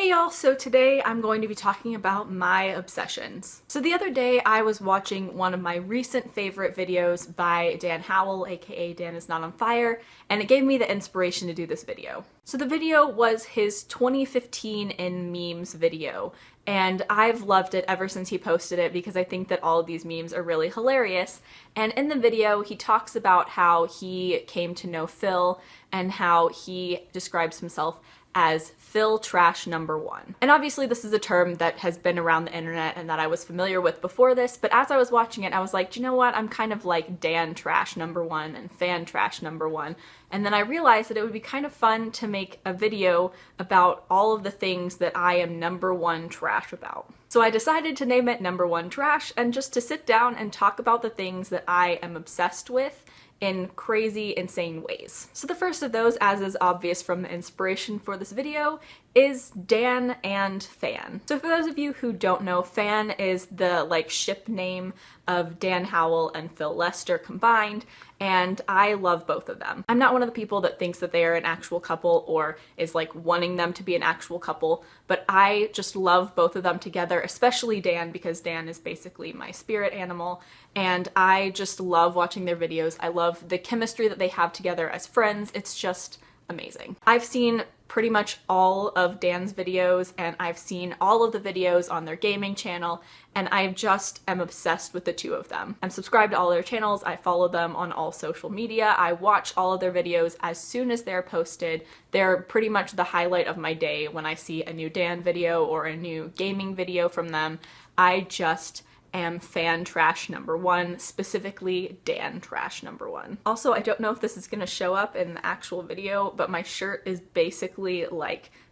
Hey y'all, so today I'm going to be talking about my obsessions. So the other day I was watching one of my recent favorite videos by Dan Howell, aka Dan Is Not on Fire, and it gave me the inspiration to do this video. So the video was his 2015 in memes video, and I've loved it ever since he posted it because I think that all of these memes are really hilarious. And in the video, he talks about how he came to know Phil and how he describes himself as Phil Trash number one. And obviously this is a term that has been around the internet and that I was familiar with before this, but as I was watching it, I was like, do you know what? I'm kind of like Dan Trash number one and Fan Trash number one. And then I realized that it would be kind of fun to make a video about all of the things that I am number one trash about. So I decided to name it Number One Trash and just to sit down and talk about the things that I am obsessed with in crazy, insane ways. So the first of those, as is obvious from the inspiration for this video, is Dan and Fan. So for those of you who don't know, Fan is the ship name of Dan Howell and Phil Lester combined, and I love both of them. I'm not one of the people that thinks that they are an actual couple or is wanting them to be an actual couple, but I just love both of them together, especially Dan because Dan is basically my spirit animal, and I just love watching their videos. I love the chemistry that they have together as friends. It's just amazing. I've seen pretty much all of Dan's videos and I've seen all of the videos on their gaming channel, and I just am obsessed with the two of them. I'm subscribed to all their channels, I follow them on all social media, I watch all of their videos as soon as they're posted. They're pretty much the highlight of my day when I see a new Dan video or a new gaming video from them. I just am Fan Trash number one, specifically Dan Trash number one. Also, I don't know if this is gonna show up in the actual video, but my shirt is basically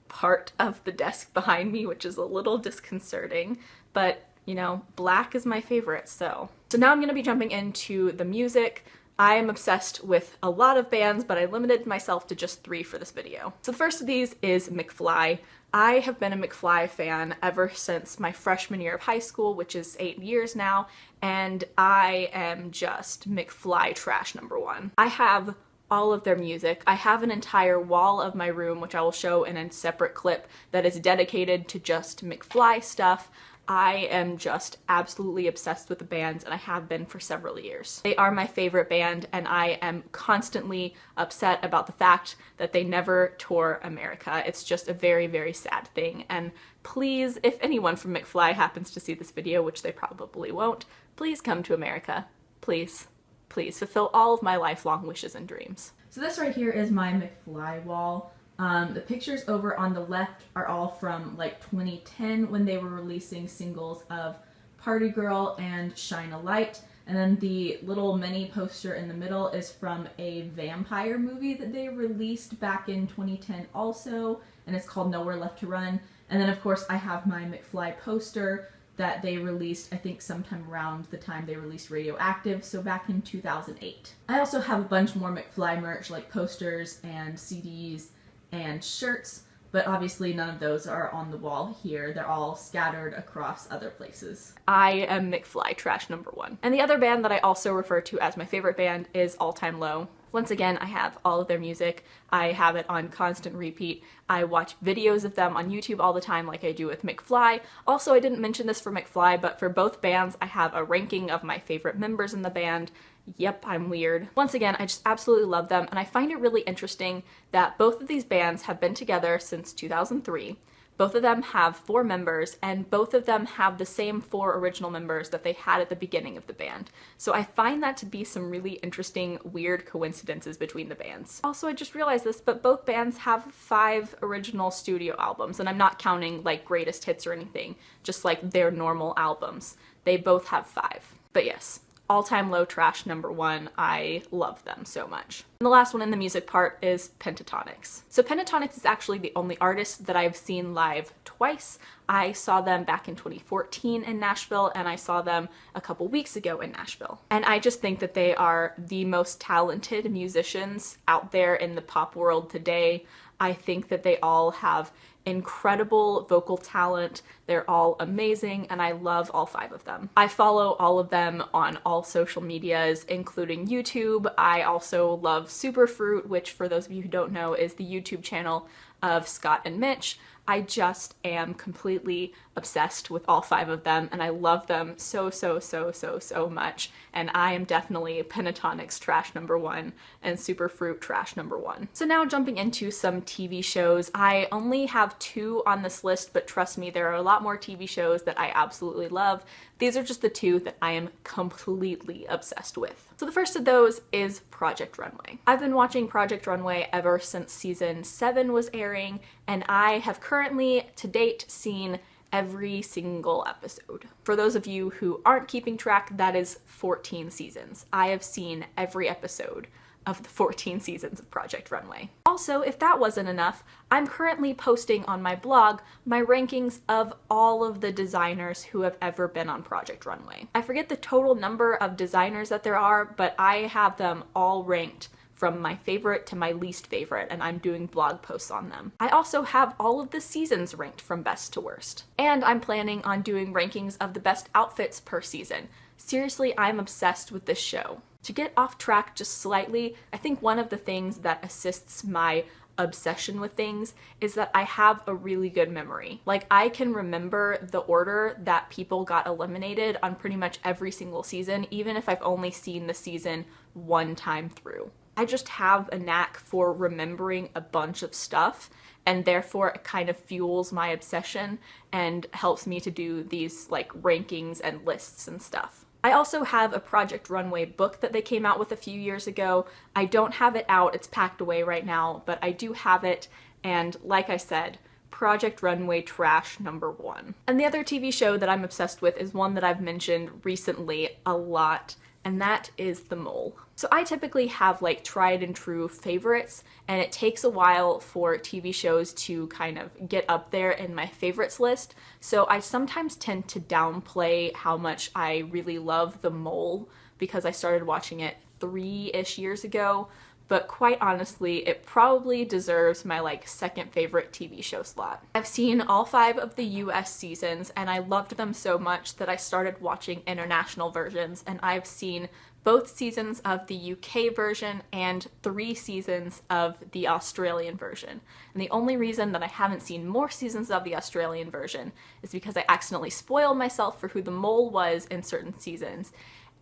part of the desk behind me, which is a little disconcerting, but you know, black is my favorite, so. So now I'm gonna be jumping into the music. I am obsessed with a lot of bands, but I limited myself to just 3 for this video. So the first of these is McFly. I have been a McFly fan ever since my freshman year of high school, which is 8 years now, and I am just McFly Trash number one. I have all of their music. I have an entire wall of my room, which I will show in a separate clip, that is dedicated to just McFly stuff. I am just absolutely obsessed with the bands, and I have been for several years. They are my favorite band, and I am constantly upset about the fact that they never tour America. It's just a very, very sad thing, and please, if anyone from McFly happens to see this video, which they probably won't, please come to America. Please, please fulfill all of my lifelong wishes and dreams. So this right here is my McFly wall. The pictures over on the left are all from 2010 when they were releasing singles of Party Girl and Shine a Light. And then the little mini poster in the middle is from a vampire movie that they released back in 2010 also, and it's called Nowhere Left to Run. And then of course I have my McFly poster that they released, I think sometime around the time they released Radioactive, so back in 2008. I also have a bunch more McFly merch like posters and CDs and shirts, but obviously none of those are on the wall here. They're all scattered across other places. I am McFly Trash number one. And the other band that I also refer to as my favorite band is All Time Low. Once again, I have all of their music. I have it on constant repeat. I watch videos of them on YouTube all the time like I do with McFly. Also, I didn't mention this for McFly, but for both bands, I have a ranking of my favorite members in the band. Yep, I'm weird. Once again, I just absolutely love them, and I find it really interesting that both of these bands have been together since 2003. Both of them have 4 members, and both of them have the same 4 original members that they had at the beginning of the band. So I find that to be some really interesting, weird coincidences between the bands. Also, I just realized this, but both bands have 5 original studio albums, and I'm not counting greatest hits or anything, just their normal albums. They both have 5. But yes. All Time Low Trash number one. I love them so much. And the last one in the music part is Pentatonix. So Pentatonix is actually the only artist that I've seen live twice. I saw them back in 2014 in Nashville, and I saw them a couple weeks ago in Nashville. And I just think that they are the most talented musicians out there in the pop world today. I think that they all have incredible vocal talent. They're all amazing, and I love all 5 of them. I follow all of them on all social medias, including YouTube. I also love Superfruit, which for those of you who don't know is the YouTube channel of Scott and Mitch. I just am completely obsessed with all 5 of them, and I love them so, so, so, so, so much. And I am definitely Pentatonix trash number 1 and Superfruit trash number 1. So now jumping into some TV shows. I only have 2 on this list, but trust me, there are a lot more TV shows that I absolutely love. These are just the 2 that I am completely obsessed with. So the first of those is Project Runway. I've been watching Project Runway ever since season 7 was airing, and I have currently, to date, seen every single episode. For those of you who aren't keeping track, that is 14 seasons. I have seen every episode of the 14 seasons of Project Runway. Also, if that wasn't enough, I'm currently posting on my blog my rankings of all of the designers who have ever been on Project Runway. I forget the total number of designers that there are, but I have them all ranked from my favorite to my least favorite, and I'm doing blog posts on them. I also have all of the seasons ranked from best to worst. And I'm planning on doing rankings of the best outfits per season. Seriously, I'm obsessed with this show. To get off track just slightly, I think one of the things that assists my obsession with things is that I have a really good memory. Like, I can remember the order that people got eliminated on pretty much every single season, even if I've only seen the season 1 time through. I just have a knack for remembering a bunch of stuff, and therefore it kind of fuels my obsession and helps me to do these like rankings and lists and stuff. I also have a Project Runway book that they came out with a few years ago. I don't have it out, it's packed away right now, but I do have it, and like I said, Project Runway trash number 1. And the other TV show that I'm obsessed with is one that I've mentioned recently a lot, and that is The Mole. So I typically have like tried and true favorites, and it takes a while for TV shows to kind of get up there in my favorites list. So I sometimes tend to downplay how much I really love The Mole because I started watching it 3-ish years ago. But quite honestly, it probably deserves my like second favorite TV show slot. I've seen all 5 of the US seasons, and I loved them so much that I started watching international versions, and I've seen both seasons of the UK version and 3 seasons of the Australian version. And the only reason that I haven't seen more seasons of the Australian version is because I accidentally spoiled myself for who the mole was in certain seasons,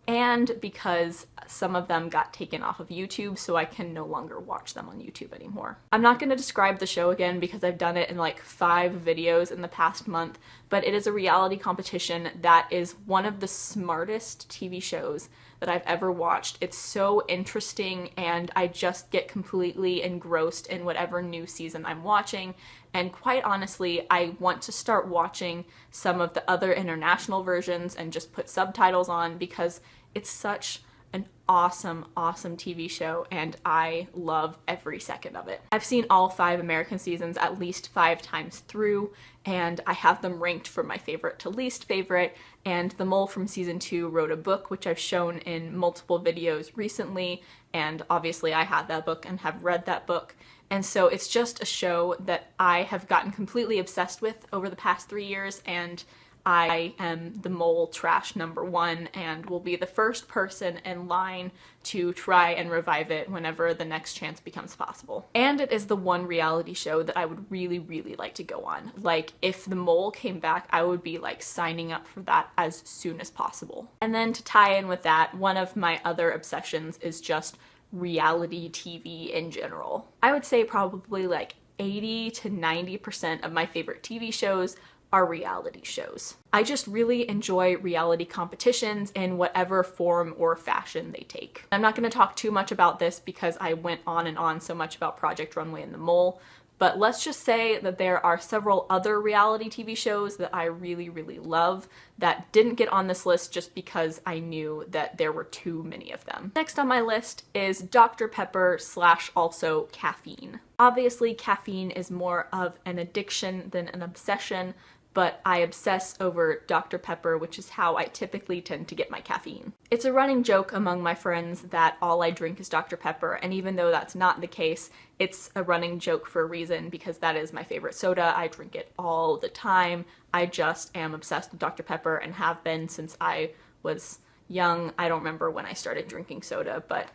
and because some of them got taken off of YouTube, so I can no longer watch them on YouTube anymore. I'm not going to describe the show again because I've done it in like 5 videos in the past month, but it is a reality competition that is one of the smartest TV shows that I've ever watched. It's so interesting, and I just get completely engrossed in whatever new season I'm watching. And quite honestly, I want to start watching some of the other international versions and just put subtitles on because it's such an awesome, awesome TV show, and I love every second of it. I've seen all 5 American seasons at least 5 times through, and I have them ranked from my favorite to least favorite, and the mole from season 2 wrote a book, which I've shown in multiple videos recently, and obviously I have that book and have read that book. And so it's just a show that I have gotten completely obsessed with over the past 3 years, and I am the mole trash number 1 and will be the first person in line to try and revive it whenever the next chance becomes possible. And it is the one reality show that I would really, really like to go on. Like, if the mole came back, I would be like signing up for that as soon as possible. And then to tie in with that, one of my other obsessions is just reality TV in general. I would say probably like 80 to 90% of my favorite TV shows are reality shows. I just really enjoy reality competitions in whatever form or fashion they take. I'm not going to talk too much about this because I went on and on so much about Project Runway and the Mole, but let's just say that there are several other reality TV shows that I really, really love that didn't get on this list just because I knew that there were too many of them. Next on my list is Dr. Pepper / also caffeine. Obviously, caffeine is more of an addiction than an obsession, but I obsess over Dr. Pepper, which is how I typically tend to get my caffeine. It's a running joke among my friends that all I drink is Dr. Pepper, and even though that's not the case, it's a running joke for a reason because that is my favorite soda. I drink it all the time. I just am obsessed with Dr. Pepper and have been since I was young. I don't remember when I started drinking soda, but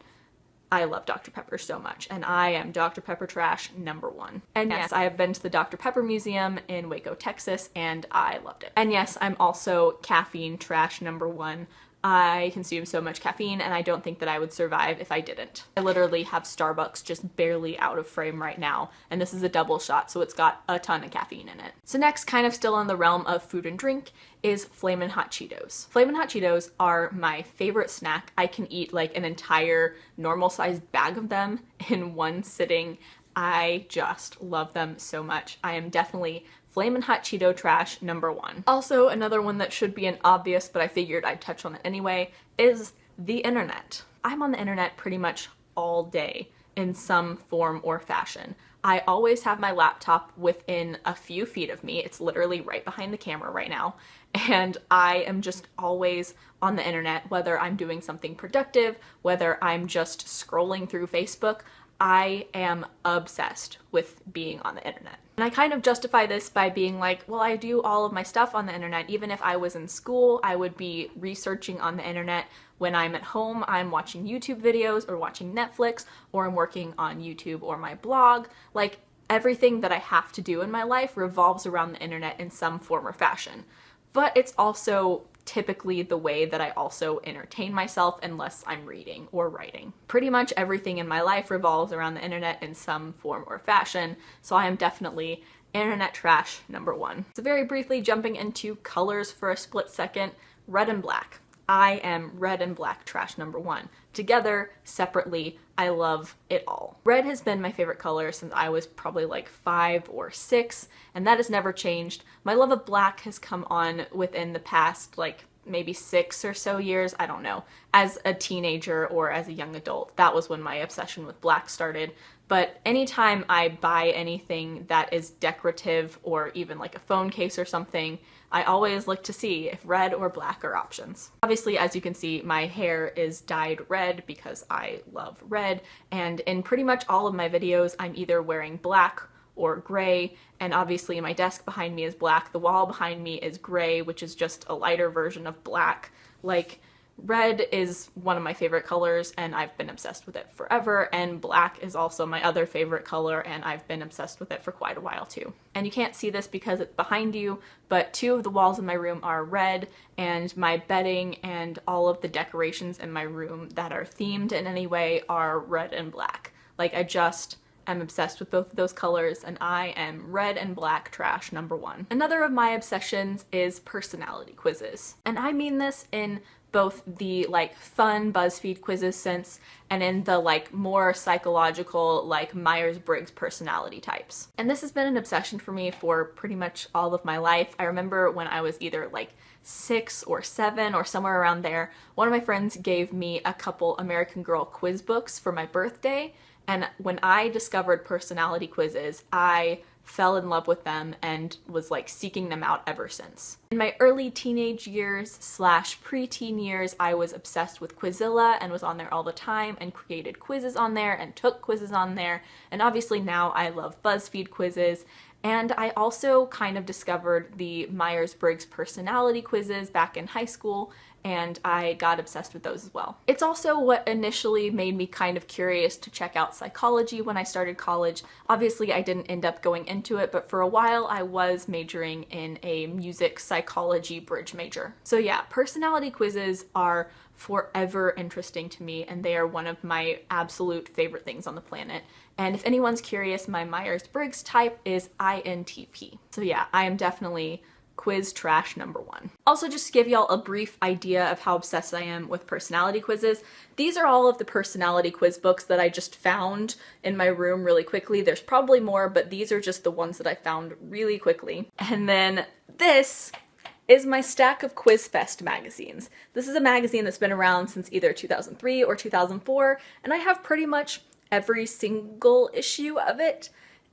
I love Dr. Pepper so much, and I am Dr. Pepper trash #1. And yes, I have been to the Dr. Pepper Museum in Waco, Texas, and I loved it. And yes, I'm also caffeine trash #1. I consume so much caffeine, and I don't think that I would survive if I didn't. I literally have Starbucks just barely out of frame right now, and this is a double shot, so it's got a ton of caffeine in it. So next, kind of still in the realm of food and drink, is Flamin' Hot Cheetos. Flamin' Hot Cheetos are my favorite snack. I can eat like an entire normal-sized bag of them in one sitting. I just love them so much. I am definitely Flamin' Hot Cheeto trash #1. Also, another one that should be an obvious, but I figured I'd touch on it anyway, is the internet. I'm on the internet pretty much all day in some form or fashion. I always have my laptop within a few feet of me. It's literally right behind the camera right now. And I am just always on the internet, whether I'm doing something productive, whether I'm just scrolling through Facebook. I am obsessed with being on the internet. And I kind of justify this by being like, well, I do all of my stuff on the internet. Even if I was in school, I would be researching on the internet. When I'm at home, I'm watching YouTube videos or watching Netflix, or I'm working on YouTube or my blog. Like, everything that I have to do in my life revolves around the internet in some form or fashion. But it's also typically the way that I also entertain myself unless I'm reading or writing. Pretty much everything in my life revolves around the internet in some form or fashion, so I am definitely internet trash #1. So very briefly jumping into colors for a split second, red and black. I am red and black trash #1. Together, separately, I love it all. Red has been my favorite color since I was probably like 5 or 6, and that has never changed. My love of black has come on within the past like maybe 6 or so years, I don't know. As a teenager or as a young adult, that was when my obsession with black started. But anytime I buy anything that is decorative or even like a phone case or something, I always look to see if red or black are options. Obviously, as you can see, my hair is dyed red because I love red, and in pretty much all of my videos, I'm either wearing black or gray, and obviously my desk behind me is black, the wall behind me is gray, which is just a lighter version of black. Like, red is one of my favorite colors, and I've been obsessed with it forever, and black is also my other favorite color, and I've been obsessed with it for quite a while too. And you can't see this because it's behind you, but 2 of the walls in my room are red, and my bedding and all of the decorations in my room that are themed in any way are red and black. Like, I'm obsessed with both of those colors, and I am red and black trash #1. Another of my obsessions is personality quizzes. And I mean this in both the like fun BuzzFeed quizzes sense and in the like more psychological like Myers-Briggs personality types. And this has been an obsession for me for pretty much all of my life. I remember when I was either like 6 or 7 or somewhere around there, one of my friends gave me a couple American Girl quiz books for my birthday. And when I discovered personality quizzes, I fell in love with them and was like seeking them out ever since. In my early teenage years / preteen years, I was obsessed with Quizilla and was on there all the time and created quizzes on there and took quizzes on there. And obviously now I love BuzzFeed quizzes. And I also kind of discovered the Myers-Briggs personality quizzes back in high school, and I got obsessed with those as well. It's also what initially made me kind of curious to check out psychology when I started college. Obviously, I didn't end up going into it, but for a while I was majoring in a music psychology bridge major. So yeah, personality quizzes are forever interesting to me, and they are one of my absolute favorite things on the planet. And if anyone's curious, my Myers-Briggs type is INTP. So yeah, I am definitely quiz trash #1. Also, just to give y'all a brief idea of how obsessed I am with personality quizzes, these are all of the personality quiz books that I just found in my room really quickly. There's probably more, but these are just the ones that I found really quickly. And then this is my stack of QuizFest magazines. This is a magazine that's been around since either 2003 or 2004, and I have pretty much every single issue of it,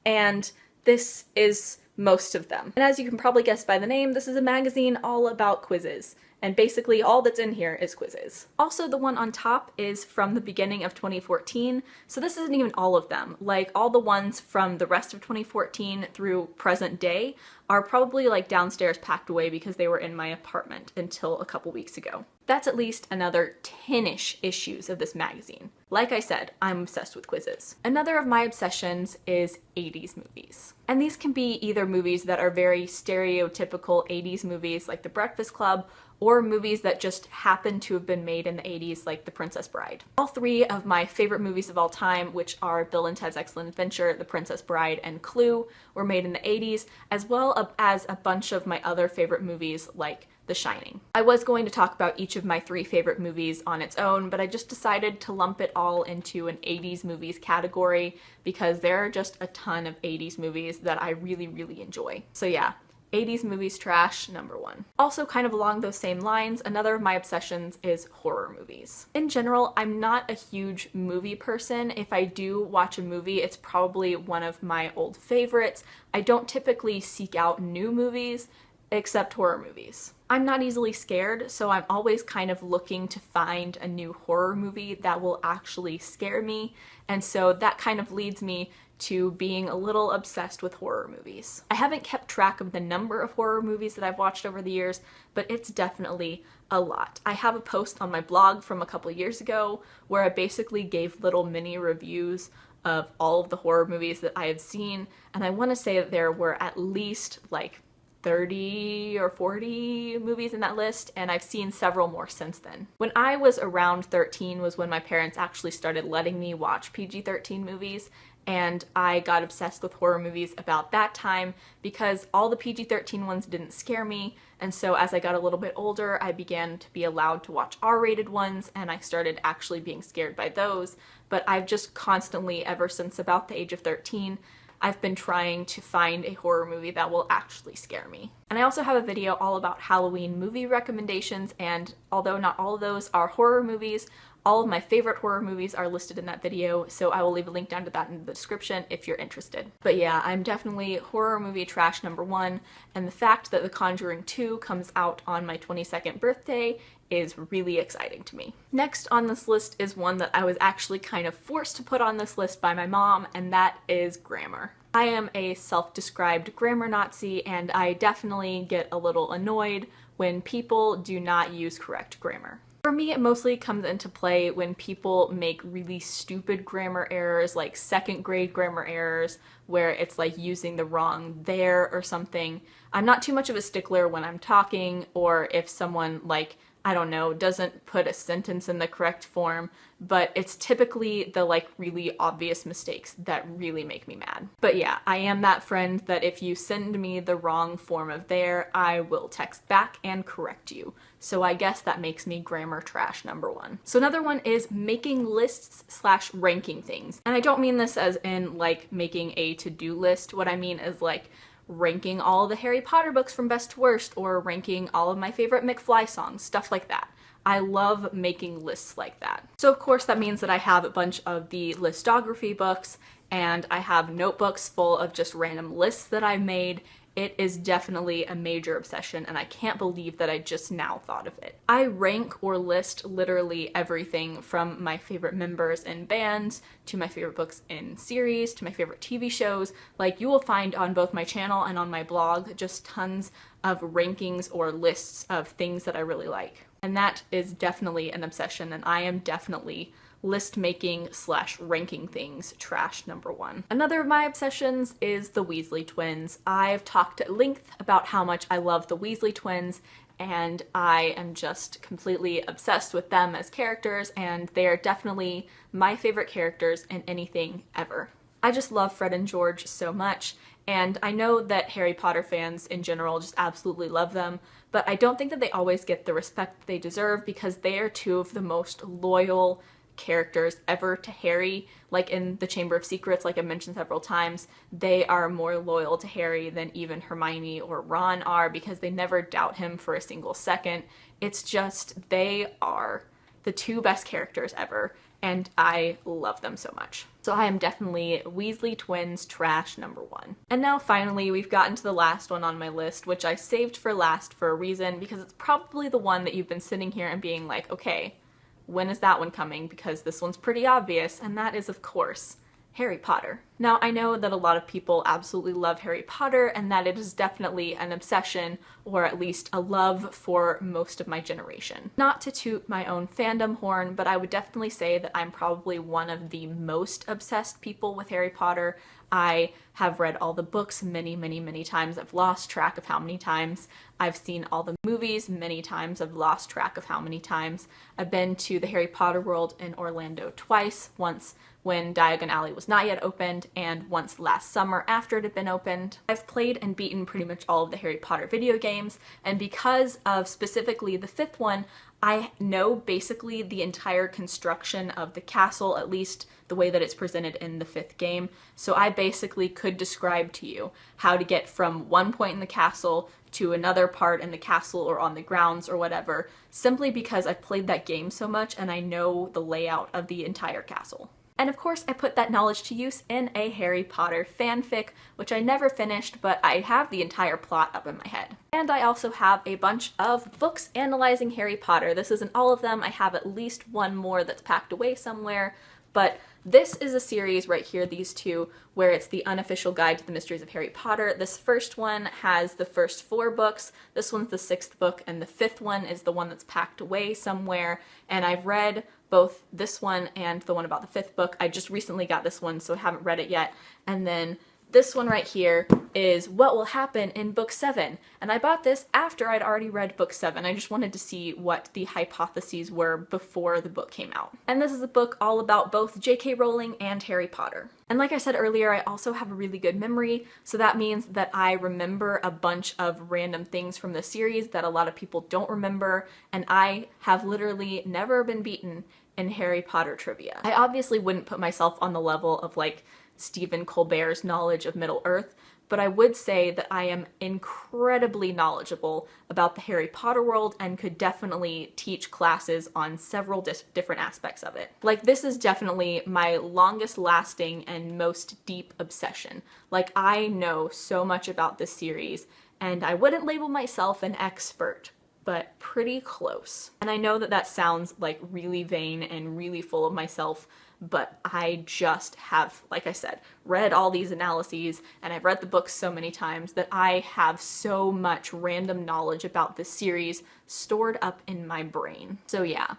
and this is most of them. And as you can probably guess by the name, this is a magazine all about quizzes. and basically all that's in here is quizzes. Also, the one on top is from the beginning of 2014, so this isn't even all of them. Like, all the ones from the rest of 2014 through present day are probably like downstairs packed away because they were in my apartment until a couple weeks ago. That's at least another 10-ish issues of this magazine. Like I said, I'm obsessed with quizzes. Another of my obsessions is 80s movies. And these can be either movies that are very stereotypical 80s movies like The Breakfast Club, or movies that just happen to have been made in the 80s like The Princess Bride. All three of my favorite movies of all time, which are Bill and Ted's Excellent Adventure, The Princess Bride, and Clue, were made in the 80s, as well as a bunch of my other favorite movies like The Shining. I was going to talk about each of my 3 favorite movies on its own, but I just decided to lump it all into an 80s movies category because there are just a ton of 80s movies that I really, really enjoy. So yeah, 80s movies trash, number 1. Also, kind of along those same lines, another of my obsessions is horror movies. In general, I'm not a huge movie person. If I do watch a movie, it's probably one of my old favorites. I don't typically seek out new movies, except horror movies. I'm not easily scared, so I'm always kind of looking to find a new horror movie that will actually scare me, and so that kind of leads me to being a little obsessed with horror movies. I haven't kept track of the number of horror movies that I've watched over the years, but it's definitely a lot. I have a post on my blog from a couple years ago where I basically gave little mini reviews of all of the horror movies that I have seen, and I want to say that there were at least like 30 or 40 movies in that list, and I've seen several more since then. When I was around 13 was when my parents actually started letting me watch PG-13 movies, and I got obsessed with horror movies about that time because all the PG-13 ones didn't scare me, and so as I got a little bit older, I began to be allowed to watch R-rated ones, and I started actually being scared by those. But I've just constantly, ever since about the age of 13, I've been trying to find a horror movie that will actually scare me. And I also have a video all about Halloween movie recommendations, and although not all of those are horror movies, all of my favorite horror movies are listed in that video, so I will leave a link down to that in the description if you're interested. But yeah, I'm definitely horror movie trash number 1, and the fact that The Conjuring 2 comes out on my 22nd birthday is really exciting to me. Next on this list is one that I was actually kind of forced to put on this list by my mom, and that is grammar. I am a self-described grammar Nazi, and I definitely get a little annoyed when people do not use correct grammar. For me, it mostly comes into play when people make really stupid grammar errors, like 2nd grade grammar errors, where it's like using the wrong there or something. I'm not too much of a stickler when I'm talking, or if someone, like, I don't know, doesn't put a sentence in the correct form, but it's typically the like really obvious mistakes that really make me mad. But yeah, I am that friend that if you send me the wrong form of there, I will text back and correct you. So I guess that makes me grammar trash number 1. So another one is making lists / ranking things. And I don't mean this as in like making a to-do list. What I mean is like ranking all the Harry Potter books from best to worst, or ranking all of my favorite McFly songs, stuff like that. I love making lists like that. So of course that means that I have a bunch of the listography books, and I have notebooks full of just random lists that I made. It is definitely a major obsession, and I can't believe that I just now thought of it. I rank or list literally everything from my favorite members in bands, to my favorite books in series, to my favorite TV shows. Like, you will find on both my channel and on my blog just tons of rankings or lists of things that I really like. And that is definitely an obsession, and I am definitely list making / ranking things trash number 1. Another of my obsessions is the Weasley twins. I've talked at length about how much I love the Weasley twins, and I am just completely obsessed with them as characters, and they are definitely my favorite characters in anything ever. I just love Fred and George so much, and I know that Harry Potter fans in general just absolutely love them, but I don't think that they always get the respect they deserve because they are 2 of the most loyal characters ever to Harry. Like in the Chamber of Secrets, like I mentioned several times, they are more loyal to Harry than even Hermione or Ron are because they never doubt him for a single second. It's just, they are the 2 best characters ever, and I love them so much. So I am definitely Weasley Twins trash #1. And now finally we've gotten to the last one on my list, which I saved for last for a reason, because it's probably the one that you've been sitting here and being like, okay, when is that one coming? Because this one's pretty obvious, and that is, of course, Harry Potter. Now, I know that a lot of people absolutely love Harry Potter and that it is definitely an obsession, or at least a love for most of my generation. Not to toot my own fandom horn, but I would definitely say that I'm probably one of the most obsessed people with Harry Potter. I have read all the books many, many, many times. I've lost track of how many times. I've seen all the movies many times. I've lost track of how many times. I've been to the Harry Potter world in Orlando twice, once when Diagon Alley was not yet opened, and once last summer after it had been opened. I've played and beaten pretty much all of the Harry Potter video games, and because of specifically the 5th one, I know basically the entire construction of the castle, at least the way that it's presented in the 5th game. So I basically could describe to you how to get from one point in the castle to another part in the castle or on the grounds or whatever, simply because I've played that game so much and I know the layout of the entire castle. And of course, I put that knowledge to use in a Harry Potter fanfic, which I never finished, but I have the entire plot up in my head. And I also have a bunch of books analyzing Harry Potter. This isn't all of them. I have at least one more that's packed away somewhere, but this is a series right here, these two, where it's the unofficial guide to the mysteries of Harry Potter. This first one has the first 4 books, this one's the 6th book, and the 5th one is the one that's packed away somewhere. And I've read both this one and the one about the 5th book. I just recently got this one, so I haven't read it yet. And then this one right here is what will happen in book 7. And I bought this after I'd already read book 7. I just wanted to see what the hypotheses were before the book came out. And this is a book all about both J.K. Rowling and Harry Potter. And like I said earlier, I also have a really good memory, so that means that I remember a bunch of random things from the series that a lot of people don't remember, and I have literally never been beaten in Harry Potter trivia. I obviously wouldn't put myself on the level of like Stephen Colbert's knowledge of Middle-earth, but I would say that I am incredibly knowledgeable about the Harry Potter world and could definitely teach classes on several different aspects of it. Like, this is definitely my longest lasting and most deep obsession. Like, I know so much about this series, and I wouldn't label myself an expert, but pretty close. And I know that that sounds like really vain and really full of myself, but I just have, like I said, read all these analyses, and I've read the books so many times that I have so much random knowledge about this series stored up in my brain. So yeah,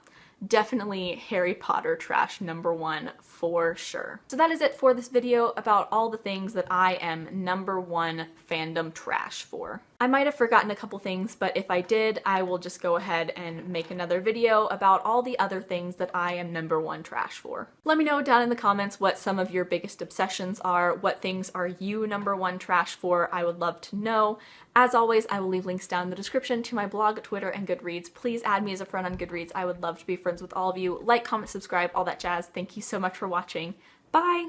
definitely Harry Potter trash #1 for sure. So that is it for this video about all the things that I am #1 fandom trash for. I might have forgotten a couple things, but if I did, I will just go ahead and make another video about all the other things that I am #1 trash for. Let me know down in the comments what some of your biggest obsessions are, what things are you #1 trash for. I would love to know. As always, I will leave links down in the description to my blog, Twitter, and Goodreads. Please add me as a friend on Goodreads. I would love to be friends with all of you. Like, comment, subscribe, all that jazz. Thank you so much for watching. Bye!